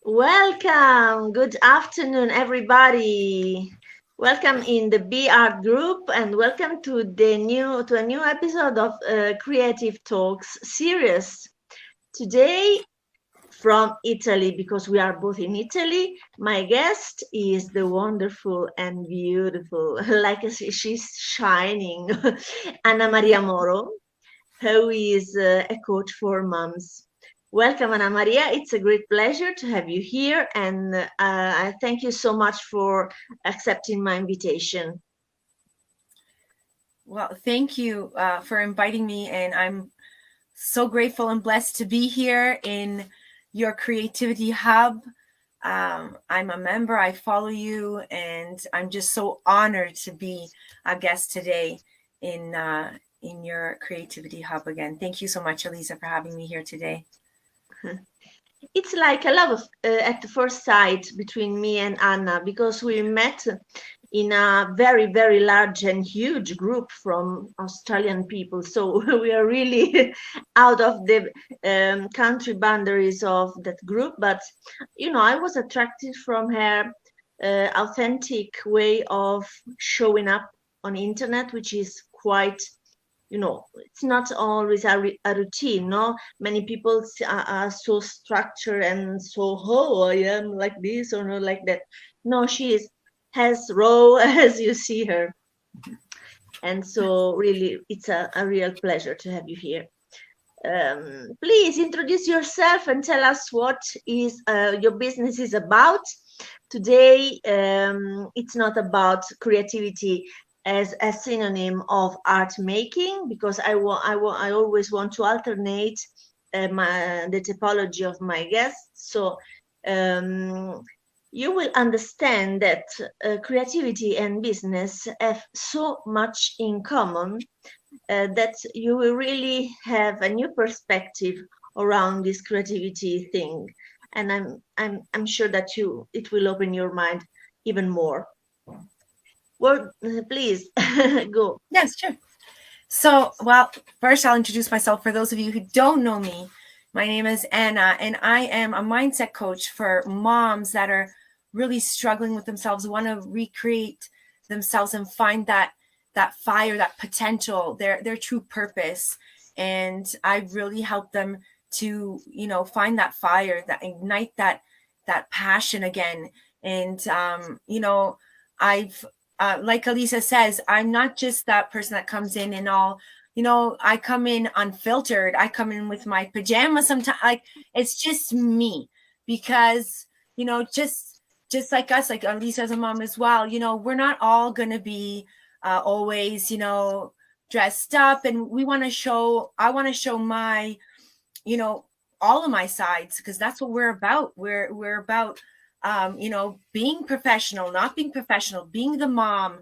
Welcome. Good afternoon, everybody. Welcome in the B Art group, and welcome to a new episode of Creative Talks series. Today, from Italy, because we are both in Italy, my guest is the wonderful and beautiful, like she's shining, Anna Maria Moro, who is a coach for moms. Welcome, Anna Maria. It's a great pleasure to have you here, and I thank you so much for accepting my invitation. Well, thank you for inviting me, and I'm so grateful and blessed to be here in your creativity hub. I'm a member, I follow you, and I'm just so honored to be a guest today in your creativity hub again. Thank you so much, Elisa, for having me here today. It's like a love at first sight between me and Anna because we met in a very, very large and huge group from Australian people. So we are really out of the country boundaries of that group. But, I was attracted from her authentic way of showing up on internet, which is quite it's not always a routine, no. Many people are so structured and so, oh, I am like this or not like that. No, she is as raw as you see her. And so really it's a real pleasure to have you here. Please introduce yourself and tell us what is your business is about. Today, it's not about creativity as a synonym of art making, because I always want to alternate the typology of my guests. So you will understand that creativity and business have so much in common that you will really have a new perspective around this creativity thing, and I'm sure that it will open your mind even more. Well, please go. Yes, sure. So, well, first I'll introduce myself. For those of you who don't know me, my name is Anna, and I am a mindset coach for moms that are really struggling with themselves, want to recreate themselves and find that fire, that potential, their true purpose. And I really help them to, find that fire, that ignite that passion again. And I've like Elisa says, I'm not just that person that comes in and all, I come in unfiltered. I come in with my pajamas sometimes. Like, it's just me, because, just like us, like Elisa as a mom as well, we're not all going to be always, dressed up. And I want to show my, all of my sides, because that's what we're about. We're about being professional, not being professional, being the mom,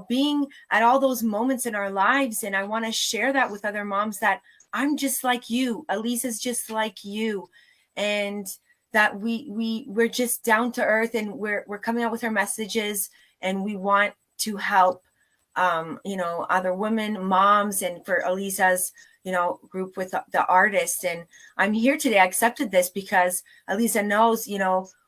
being at all those moments in our lives. And I want to share that with other moms, that I'm just like you, Elisa's just like you, and that we're just down to earth, and we're coming out with our messages, and we want to help other women, moms, and for Elisa's group with the artists. And I'm here today. I accepted this because Elisa knows,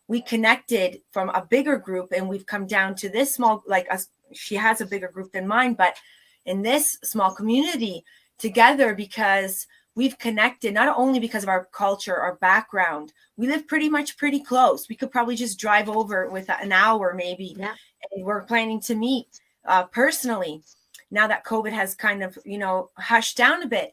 we connected from a bigger group, and we've come down to this small, like us. She has a bigger group than mine, but in this small community together, because we've connected, not only because of our culture, our background. We live pretty close. We could probably just drive over with an hour maybe. Yeah. And we're planning to meet personally, now that COVID has kind of, hushed down a bit.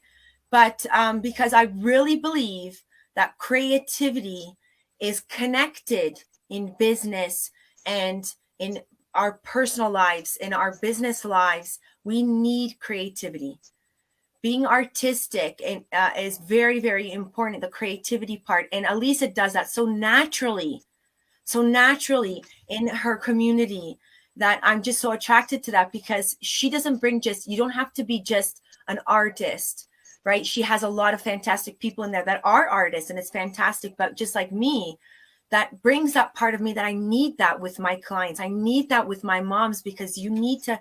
But because I really believe that creativity is connected in business and in our personal lives, in our business lives. We need creativity. Being artistic and is very, very important, the creativity part. And Elisa does that so naturally in her community, that I'm just so attracted to that, because she doesn't bring you don't have to be just an artist, right? She has a lot of fantastic people in there that are artists, and it's fantastic. But just like me, that brings that part of me that I need that with my clients. I need that with my moms, because you need to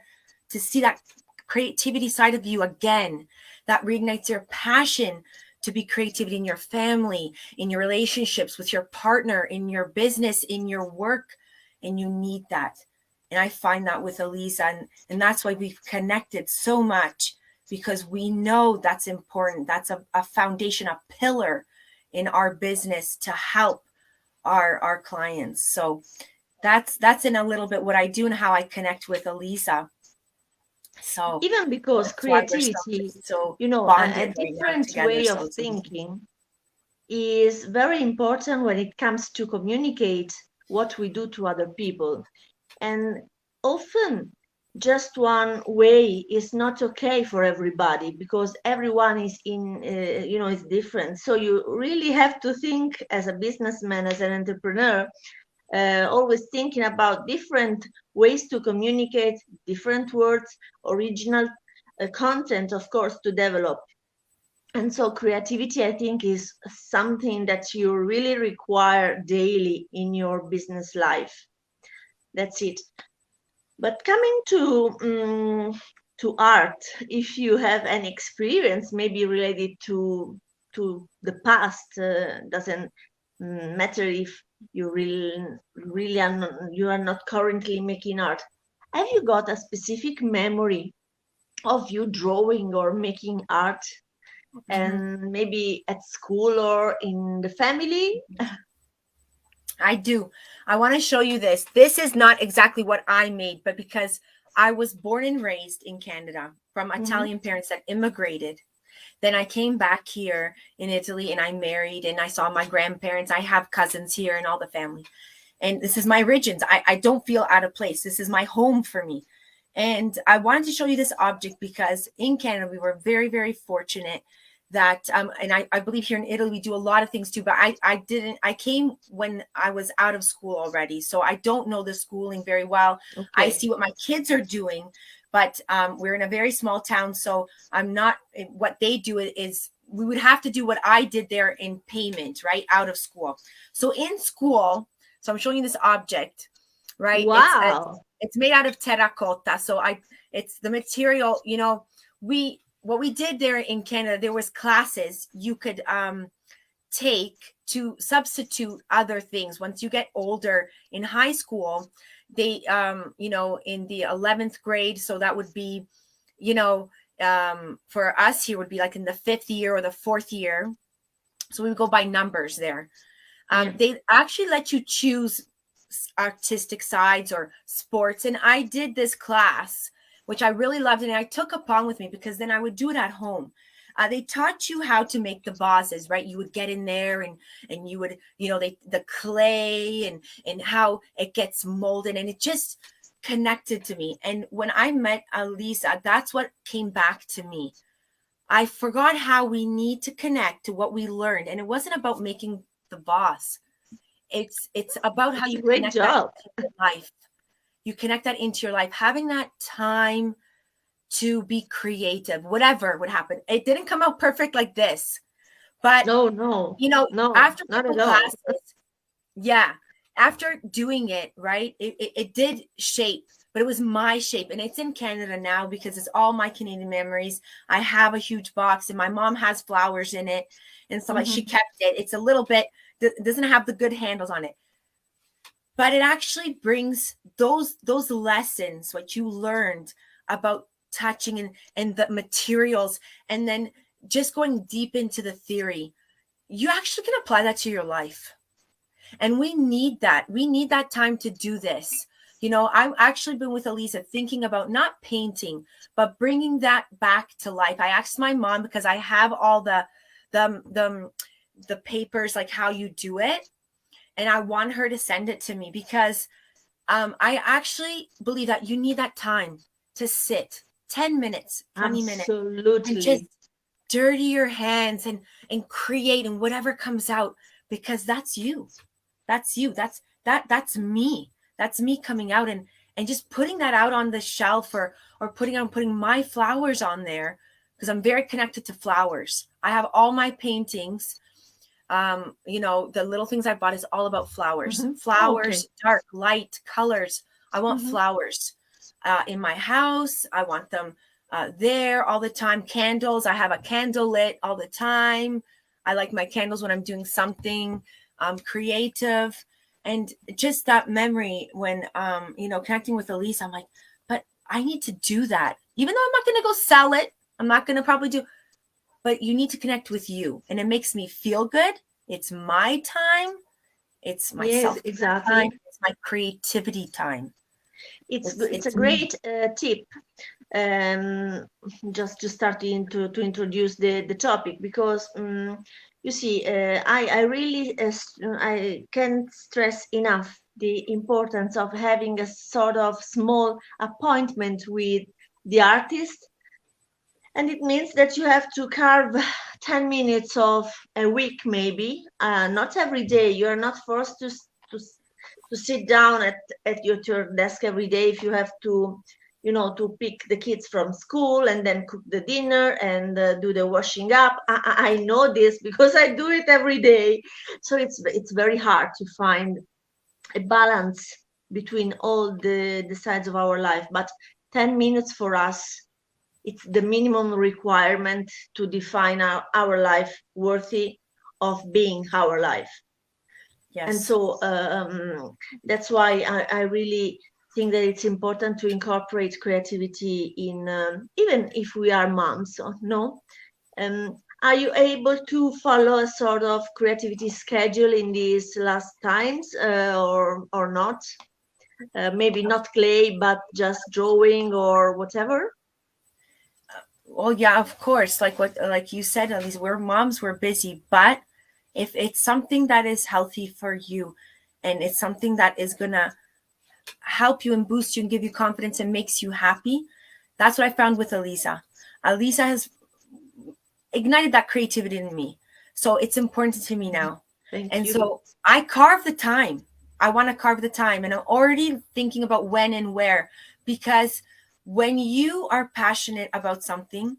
see that creativity side of you again, that reignites your passion to be creativity in your family, in your relationships with your partner, in your business, in your work. And you need that. And I find that with Elisa, and that's why we've connected so much, because we know that's important. That's a foundation, a pillar in our business to help our clients. So that's in a little bit what I do and how I connect with Elisa. So even because that's why we're creativity, so a bonded right now different together. way of So it's amazing. thinking is very important when it comes to communicate what we do to other people. And often just one way is not okay for everybody, because everyone is is different. So you really have to think as a businessman, as an entrepreneur, always thinking about different ways to communicate, different words, original content, of course, to develop. And so creativity, I think, is something that you really require daily in your business life. That's it. But coming to art, if you have an experience maybe related to the past, doesn't matter if you really are not, you are not currently making art. Have you got a specific memory of you drawing or making art, and maybe at school or in the family? I do. I want to show you this. This is not exactly what I made, but because I was born and raised in Canada from Italian parents that immigrated. Then I came back here in Italy and I married and I saw my grandparents. I have cousins here and all the family. And this is my origins. I don't feel out of place. This is my home for me. And I wanted to show you this object because in Canada, we were very, very fortunate that, and I believe here in Italy, we do a lot of things too, but I came when I was out of school already. So I don't know the schooling very well. Okay. I see what my kids are doing, but we're in a very small town. So I'm not, what they do is we would have to do what I did there in payment, right? Out of school. So in school, so I'm showing you this object, right? Wow. It's made out of terracotta. So it's the material, what we did there in Canada, there was classes you could take to substitute other things. Once you get older in high school, they, in the 11th grade, so that would be, for us here would be like in the 5th year or the 4th year. So we would go by numbers there. They actually let you choose artistic sides or sports. And I did this class, which I really loved. And I took upon with me because then I would do it at home. They taught you how to make the vases, right? You would get in there and you would, the clay and how it gets molded, and it just connected to me. And when I met Elisa, that's what came back to me. I forgot how we need to connect to what we learned. And it wasn't about making the vase. It's about how you connect that into your life. You connect that into your life, having that time to be creative, whatever would happen. It didn't come out perfect like this, but no, after not couple at all. classes, after doing it, right, it did shape, but it was my shape. And it's in Canada now because it's all my Canadian memories. I have a huge box and my mom has flowers in it. And so like she kept it. It's a little bit, doesn't have the good handles on it. But it actually brings those lessons, what you learned about touching and the materials, and then just going deep into the theory. You actually can apply that to your life. And we need that. We need that time to do this. I've actually been with Elisa thinking about not painting, but bringing that back to life. I asked my mom because I have all the papers, like how you do it. And I want her to send it to me because I actually believe that you need that time to sit 10 minutes, 20 minutes, and just dirty your hands and create and whatever comes out, because that's you. That's you. That's me. That's me coming out and just putting that out on the shelf or putting my flowers on there, because I'm very connected to flowers. I have all my paintings. The little things I bought is all about flowers. Flowers, dark, light, colors. I want flowers in my house. I want them there all the time. Candles. I have a candle lit all the time. I like my candles when I'm doing something creative. And just that memory when, connecting with Elise, I'm like, but I need to do that. Even though I'm not going to go sell it, I'm not going to probably do, but you need to connect with you. And it makes me feel good. It's my time. It's my Yes, self-care time. exactly. It's my creativity time. It's a It's me. great tip, um, just to start to introduce the topic, because you see, I really I can't stress enough the importance of having a sort of small appointment with the artist. And it means that you have to carve 10 minutes of a week, maybe, not every day. You are not forced to sit down at your desk every day if you have to pick the kids from school and then cook the dinner and do the washing up. I know this because I do it every day. So it's very hard to find a balance between all the sides of our life. But 10 minutes for us, it's the minimum requirement to define our life worthy of being our life. And Yes. so that's why I really think that it's important to incorporate creativity in, even if we are moms, no? Are you able to follow a sort of creativity schedule in these last times, or not? Maybe not clay, but just drawing or whatever? Well, yeah, of course. Like you said, at least we're moms, we're busy. But if it's something that is healthy for you and it's something that is gonna help you and boost you and give you confidence and makes you happy, that's what I found with Elisa. Elisa has ignited that creativity in me. So it's important to me now. Thank And you. so I carve the time. I want to carve the time. And I'm already thinking about when and where, because when you are passionate about something,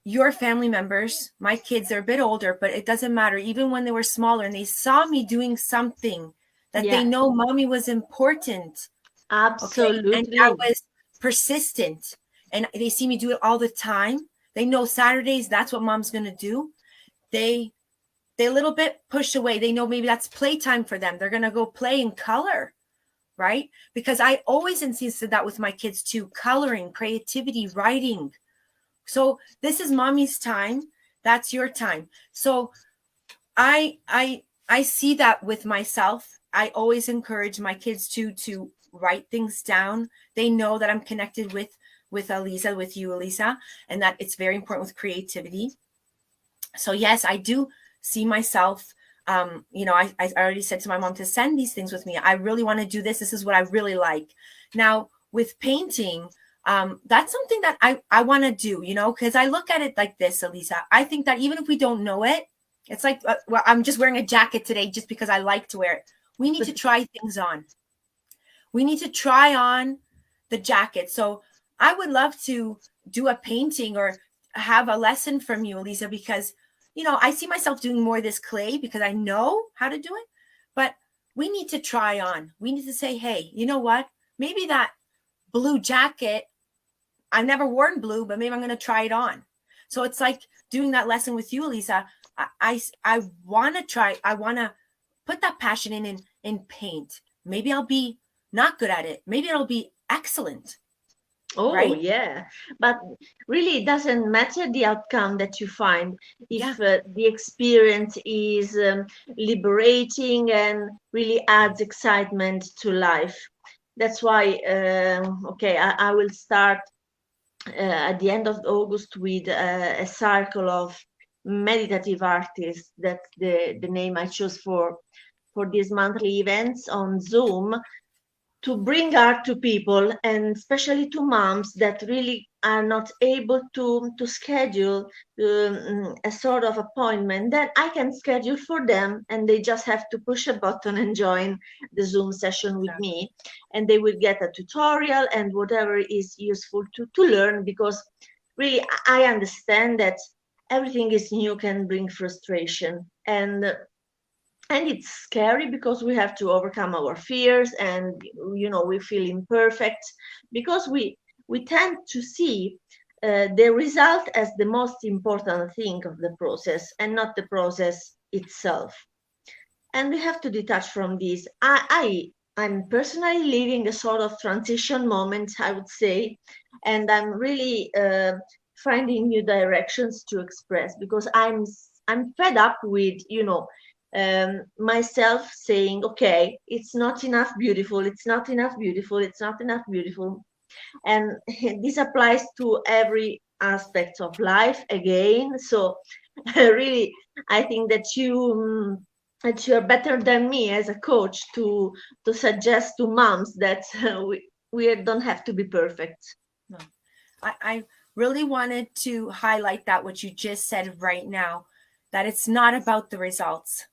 your family members, my kids, they're a bit older, but it doesn't matter. Even when they were smaller and they saw me doing something that they Yeah, know mommy was important. Okay. And that absolutely. was persistent. And they see me do it all the time. They know Saturdays, that's what mom's going to do. They they a little bit push away. They know maybe that's playtime for them. They're going to go play and color, right? Because I always insisted that with my kids too, coloring, creativity, writing. So this is mommy's time. That's your time. So I see that with myself. I always encourage my kids to write things down. They know that I'm connected with Elisa, with you, Elisa, and that it's very important with creativity. So yes, I do see myself. I already said to my mom to send these things with me. I really want to do this. This is what I really like. Now with painting, that's something that I want to do, because I look at it like this, Elisa. I think that even if we don't know it, it's like, well, I'm just wearing a jacket today just because I like to wear it. We need to try things on. We need to try on the jacket. So I would love to do a painting or have a lesson from you, Elisa, because, I see myself doing more of this clay because I know how to do it. But we need to try on. We need to say, hey, you know what? Maybe that blue jacket, I've never worn blue, but maybe I'm going to try it on. So it's like doing that lesson with you, Elisa. I want to try. I want to put that passion in paint. Maybe I'll be not good at it. Maybe it'll be excellent, Oh, right? yeah. But really, it doesn't matter the outcome that you find Yeah, if the experience is liberating and really adds excitement to life. That's why, okay, I will start at the end of August with a circle of meditative artists. That's the name I chose for these monthly events on Zoom, to bring art to people, and especially to moms that really are not able to schedule a sort of appointment. Then I can schedule for them, and they just have to push a button and join the Zoom session with exactly. me, and they will get a tutorial and whatever is useful to learn. Because really, I understand that everything is new can bring frustration, and it's scary because we have to overcome our fears, and we feel imperfect because we tend to see the result as the most important thing of the process and not the process itself. And we have to detach from this. I'm personally living a sort of transition moment, I would say, and I'm really finding new directions to express, because I'm fed up with, myself saying, okay, it's not enough beautiful, it's not enough beautiful, it's not enough beautiful, and this applies to every aspect of life again. So really, I think that you're better than me as a coach to suggest to moms that we don't have to be perfect. No. I really wanted to highlight that what you just said right now, that it's not about the results.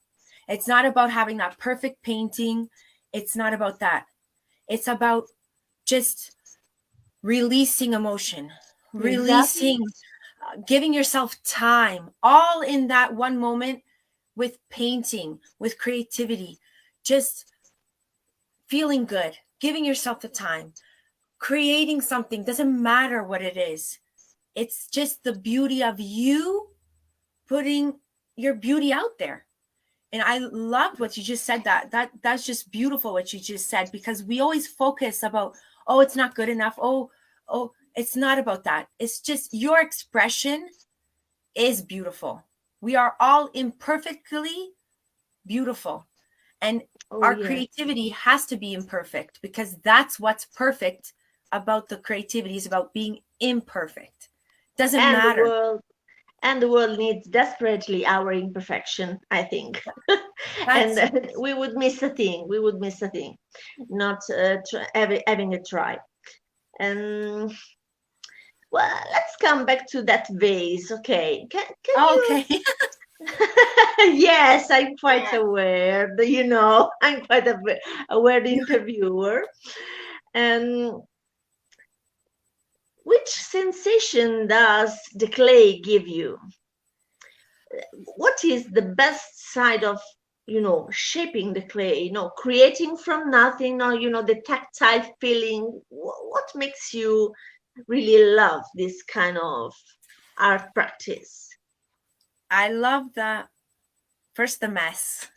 It's not about having that perfect painting. It's not about that. It's about just releasing emotion, Exactly. releasing, giving yourself time, all in that one moment, with painting, with creativity, just feeling good, giving yourself the time, creating something. Doesn't matter what it is. It's just the beauty of you putting your beauty out there. And I loved what you just said. That's just beautiful what you just said, because we always focus about, oh, it's not good enough. Oh, it's not about that. It's just your expression is beautiful. We are all imperfectly beautiful. And Oh our yes. creativity has to be imperfect, because that's what's perfect about the creativity, is about being imperfect. Doesn't And the matter. world and the world needs desperately our imperfection, I think. And That's we would miss a thing. We would miss a thing, not having a try. And well, let's come back to that vase. Okay, can you? okay. Yes, I'm quite aware. I'm quite aware the interviewer. And which sensation does the clay give you? What is the best side of shaping the clay, creating from nothing, or the tactile feeling? What makes you really love this kind of art practice? I love the mess.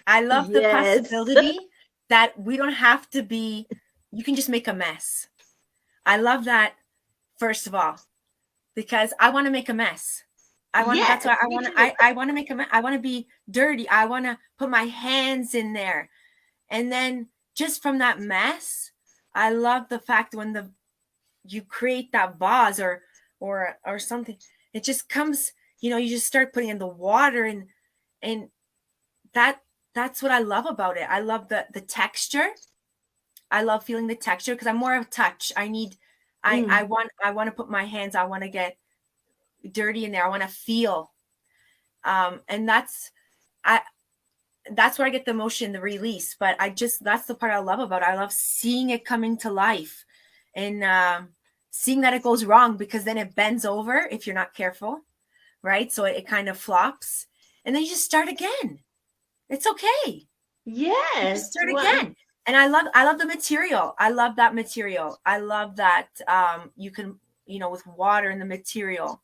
I love the Yes. possibility that we don't have to be, you can just make a mess. I love that, first of all, because I want to make a mess. That's Yes, why I me want to, too. I want to make a mess. I want to be dirty. I want to put my hands in there. And then just from that mess, I love the fact when you create that vase or something, it just comes, you just start putting in the water, and that that's what I love about it. I love the texture. I love feeling the texture, because I'm more of a touch. Mm. I want to put my hands, I want to get dirty in there. I want to feel. And I that's where I get the emotion, the release. But that's the part I love about it. I love seeing it coming to life, and seeing that it goes wrong, because then it bends over if you're not careful, right? So it kind of flops, and then you just start again. It's okay. You just Yes. start Well, again. And I love the material. I love that material. I love that you can, with water in the material.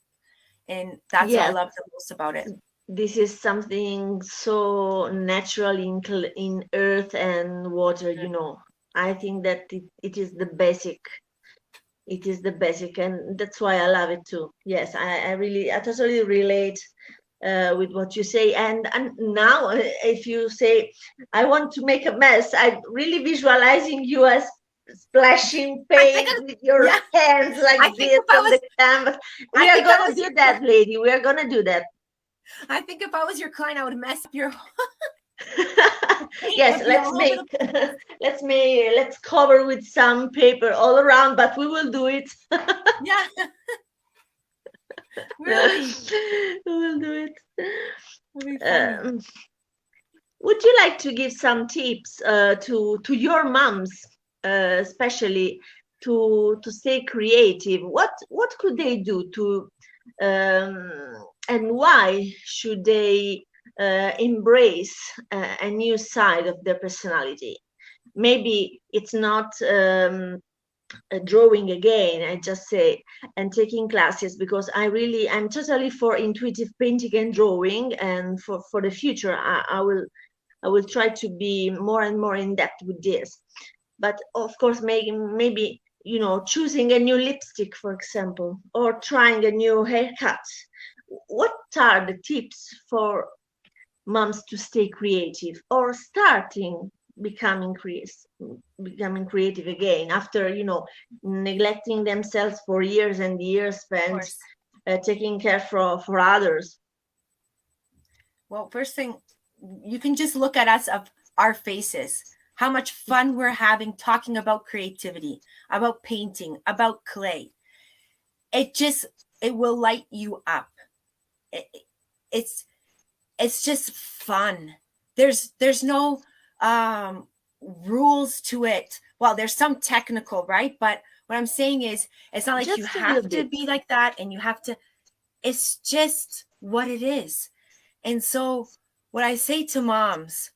And that's what I yes. love the most about it. This is something so natural in earth and water. I think that it is the basic. It is the basic, and that's why I love it too. Yes, I totally relate with what you say. And now, if you say, I want to make a mess, I'm really visualizing you as splashing I think, paint with your yeah, hands like I think this if I on was, the canvas. I We are think I gonna was do your, that, lady. We are gonna do that. I think if I was your client, I would mess up your, the paint Yes, would be all over the place. let's cover with some paper all around, but we will do it. Yeah, really. We will do it. It'd be funny. Um, would you like to give some tips to your moms, especially to stay creative? What could they do and why should they embrace a new side of their personality? Maybe it's not drawing again, I just say, and taking classes, because I'm totally for intuitive painting and drawing, and for the future, I will try to be more and more in depth with this. But of course, maybe choosing a new lipstick, for example, or trying a new haircut. What are the tips for moms to stay creative, or starting becoming becoming creative again after neglecting themselves for years and years Of spent course. taking care for others? Well, first thing, you can just look at us of our faces, how much fun we're having talking about creativity, about painting, about clay. It will light you up. It, it's it's just fun. There's no rules to it. Well, there's some technical, right? But what I'm saying is, it's not like you Just a little have to bit. be like that and you have to. It's just what it is. And so, what I say to moms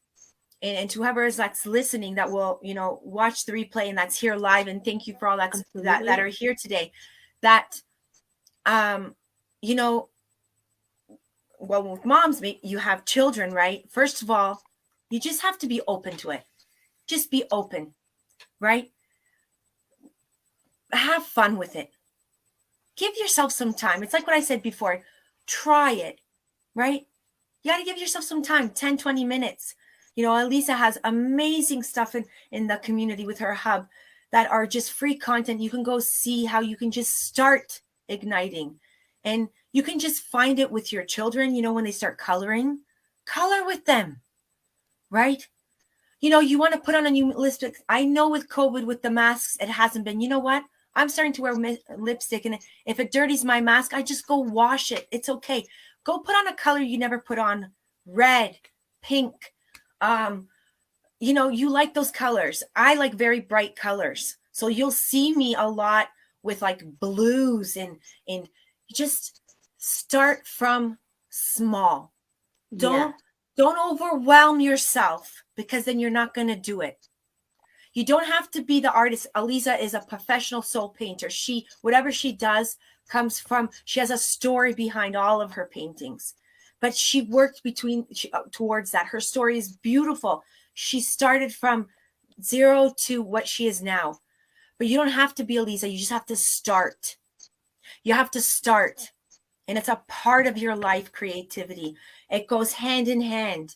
and to whoever is that's listening that will watch the replay and that's here live, and thank you for all that Absolutely. are here today, that you know well, with moms, you have children, right? First of all, you just have to be open to it. Just be open, right? Have fun with it. Give yourself some time. It's like what I said before. Try it, right? You got to give yourself some time, 10, 20 minutes. Elisa has amazing stuff in the community with her hub that are just free content. You can go see how you can just start igniting. And you can just find it with your children, when they start coloring. Color with them, right? You want to put on a new lipstick. I know with COVID, with the masks, it hasn't been. You know what? I'm starting to wear lipstick, and if it dirties my mask, I just go wash it. It's okay. Go put on a color you never put on. Red, pink. You like those colors. I like very bright colors. So you'll see me a lot with like blues and just start from small. Yeah. Don't overwhelm yourself, because then you're not going to do it. You don't have to be the artist. Elisa is a professional soul painter. Whatever she does she has a story behind all of her paintings. But she worked towards that. Her story is beautiful. She started from zero to what she is now. But you don't have to be Elisa. You just have to start. You have to start. And it's a part of your life, creativity. It goes hand in hand.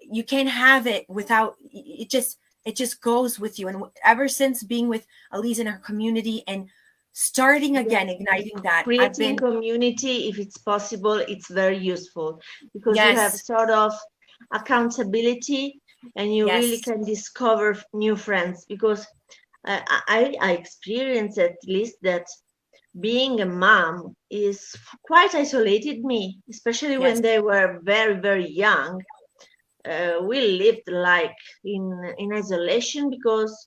You can't have it without it. Just goes with you. And ever since being with Elisa in her community and starting again, Yes. igniting that, I've Creating been, community, if it's possible, it's very useful, because you have yes, sort of accountability, and you really yes, can discover new friends. Because I experience at least that being a mom is quite isolated me, especially yes, when they were very, very young. We lived like in isolation, because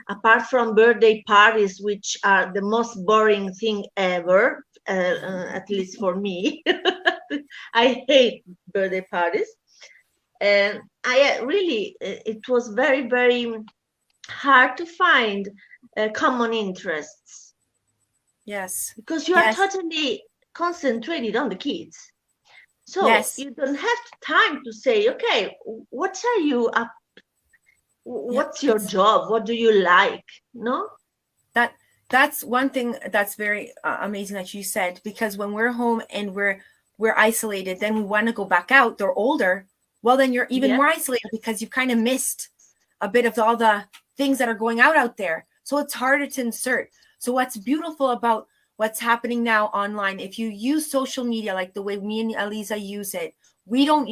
apart from birthday parties, which are the most boring thing ever, at least for me, I hate birthday parties. And I really, it was very, very hard to find common interests, yes, because you are yes, totally concentrated on the kids. So yes. you don't have time to say, okay, what are you up? Yeah, What's your job? What do you like? No? that that's one thing that's very amazing that you said, because when we're home and we're isolated, then we want to go back out. They're older. Well, then you're even Yeah. more isolated, because you've kind of missed a bit of all the things that are going out there. So it's harder to insert. So what's beautiful about what's happening now online, if you use social media like the way me and Elisa use it, we don't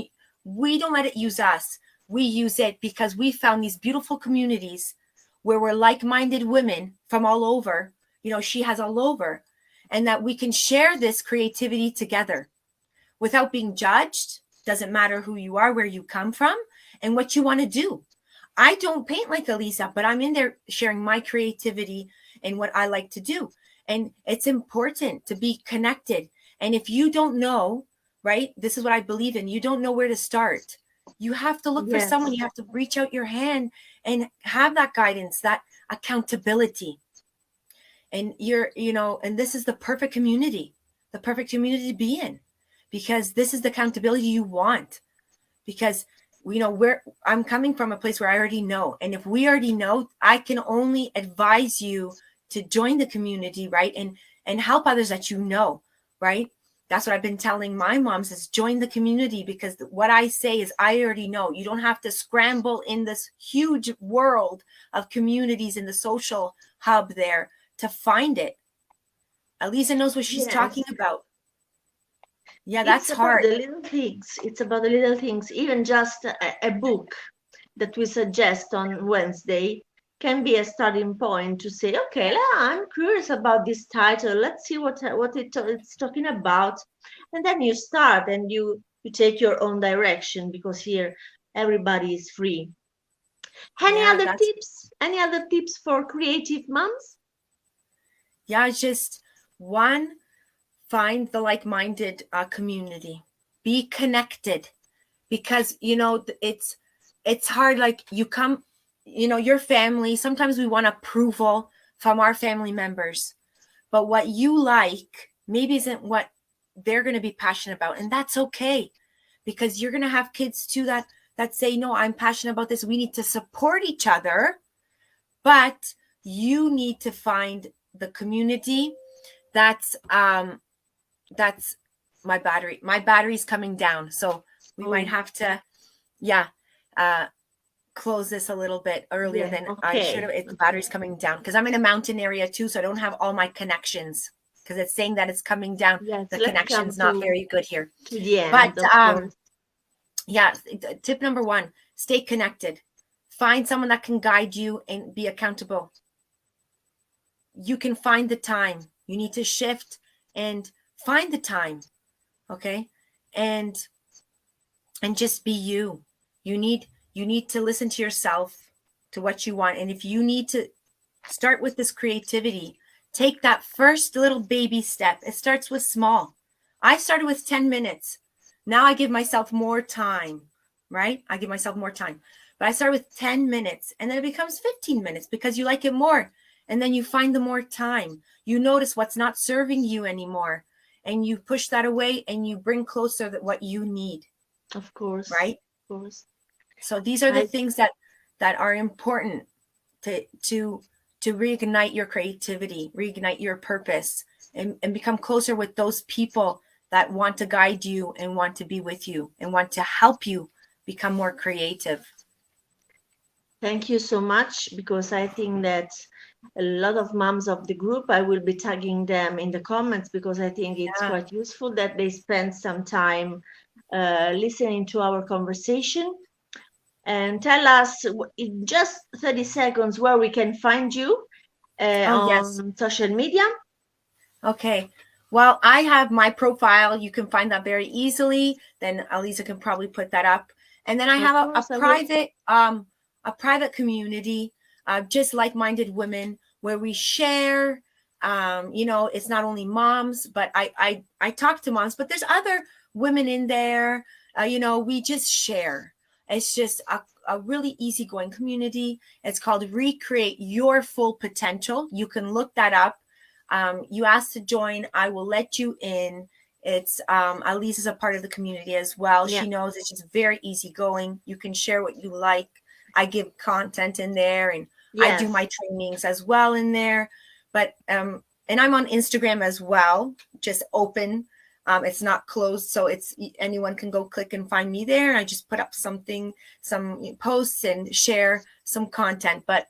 let it use us. We use it because we found these beautiful communities where we're like-minded women from all over. She has all over, and that we can share this creativity together without being judged. Doesn't matter who you are, where you come from, and what you want to do. I don't paint like Elisa, but I'm in there sharing my creativity and what I like to do. And it's important to be connected. And if you don't know, right, this is what I believe in, you don't know where to start. You have to look for someone. Yes. You have to reach out your hand and have that guidance, that accountability. and and this is the perfect community to be in, because this is the accountability you want. Because I'm coming from a place where I already know. And if we already know, I can only advise you to join the community, right? And help others that right? That's what I've been telling my moms, is join the community, because what I say is I already know. You don't have to scramble in this huge world of communities in the social hub there to find it. Elisa knows what she's talking about. Yeah, that's hard. It's about the little things. It's about the little things. Even just a book that we suggest on Wednesday can be a starting point to say, okay, I'm curious about this title. Let's see what it's talking about. And then you start and you take your own direction, because here everybody is free. Any other tips? Any other tips for creative moms? Yeah, just one, find the like-minded community. Be connected, because it's hard. Like, you come, your family, sometimes we want approval from our family members, but what you like maybe isn't what they're going to be passionate about. And that's okay, because you're going to have kids too that say, no, I'm passionate about this. We need to support each other, but you need to find the community. That's my battery. My battery's coming down, so we might have to, close this a little bit earlier than I should have. The battery's coming down because I'm in a mountain area too, so I don't have all my connections, because it's saying that it's coming down. Yes, the connection's not very good here. To the end, but tip number 1: stay connected. Find someone that can guide you and be accountable. You can find the time. You need to shift and find the time, okay? And just be you. You need to listen to yourself, to what you want. And if you need to start with this creativity, take that first little baby step. It starts with small. I started with 10 minutes. Now I give myself more time, right? I give myself more time. But I start with 10 minutes, and then it becomes 15 minutes because you like it more. And then you find the more time. You notice what's not serving you anymore, and you push that away, and you bring closer what you need. Of course. Right? Of course. So these are the things that are important to reignite your creativity, reignite your purpose, and become closer with those people that want to guide you and want to be with you and want to help you become more creative. Thank you so much, because I think that a lot of moms of the group, I will be tagging them in the comments, because I think it's quite useful that they spend some time listening to our conversation. And tell us in just 30 seconds where we can find you on social media. Okay. Well, I have my profile. You can find that very easily. Then Elisa can probably put that up. And then I have a private community, just like-minded women, where we share. It's not only moms, but I talk to moms, but there's other women in there. We just share. It's just a really easygoing community. It's called Recreate Your Full Potential. You can look that up. You ask to join, I will let you in. It's Elise is a part of the community as well. Yeah. She knows it's just very easygoing. You can share what you like. I give content in there, and I do my trainings as well in there. But and I'm on Instagram as well, just open. It's not closed, so anyone can go click and find me there. And I just put up some posts and share some content. But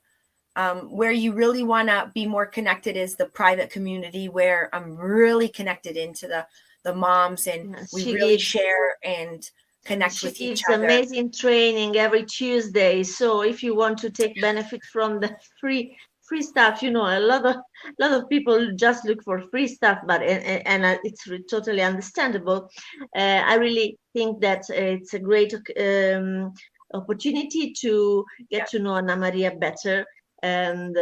where you really want to be more connected is the private community, where I'm really connected into the moms, and we really share and connect with each other. She gives amazing training every Tuesday. So if you want to take benefit from the free stuff, a lot of people just look for free stuff, but and it's totally understandable. I really think that it's a great opportunity to get to know Anna Maria better, and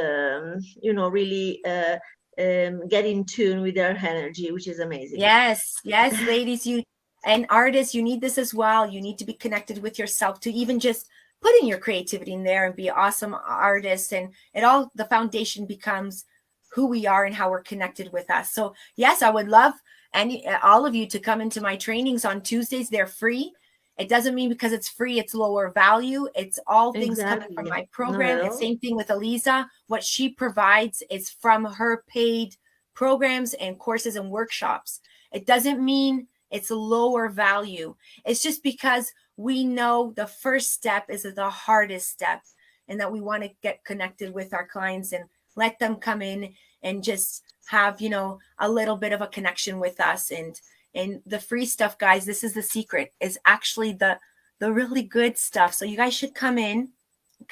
really get in tune with her energy, which is amazing. Yes, ladies, and artists, you need this as well. You need to be connected with yourself to even just putting your creativity in there and be an awesome artist. And the foundation becomes who we are and how we're connected with us. So yes, I would love all of you to come into my trainings on Tuesdays. They're free. It doesn't mean because it's free, it's lower value. It's all things coming from my program. It's same thing with Eliza. What she provides is from her paid programs and courses and workshops. It doesn't mean it's lower value. It's just because we know the first step is the hardest step, and that we want to get connected with our clients and let them come in and just have, you know, a little bit of a connection with us. And the free stuff, guys, this is the secret, is actually the really good stuff. So you guys should come in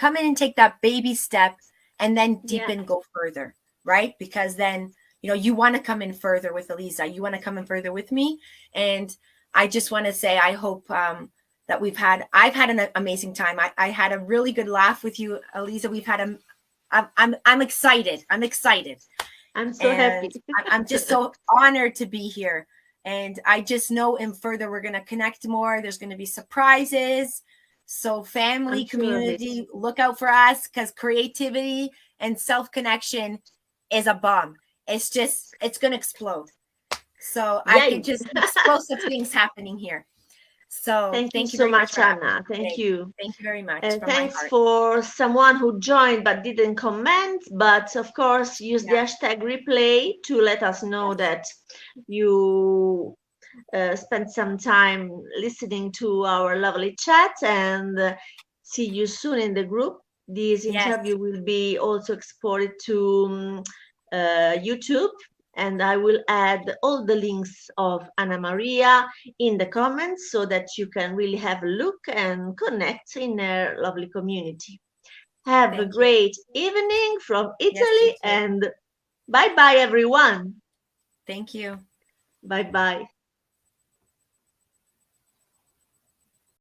and take that baby step and then deepen, go further, right? Because then, you know, you want to come in further with Eliza. You want to come in further with me. And I just want to say, I hope that I've had an amazing time. I had a really good laugh with you, Eliza. I'm excited. I'm so happy. I'm just so honored to be here. And I just know in further we're going to connect more. There's going to be surprises. So family, community, look out for us, because creativity and self-connection is a bomb. It's going to explode. So I can just explosive things happening here. So thank you so much, Anna. Thank you. Thank you very much. Thanks for someone who joined but didn't comment. But of course, use the hashtag replay to let us know that you spent some time listening to our lovely chat, and see you soon in the group. This interview will be also exported to YouTube. And I will add all the links of Anna Maria in the comments so that you can really have a look and connect in her lovely community. Have a great evening from Italy, and bye-bye, everyone. Thank you. Bye-bye.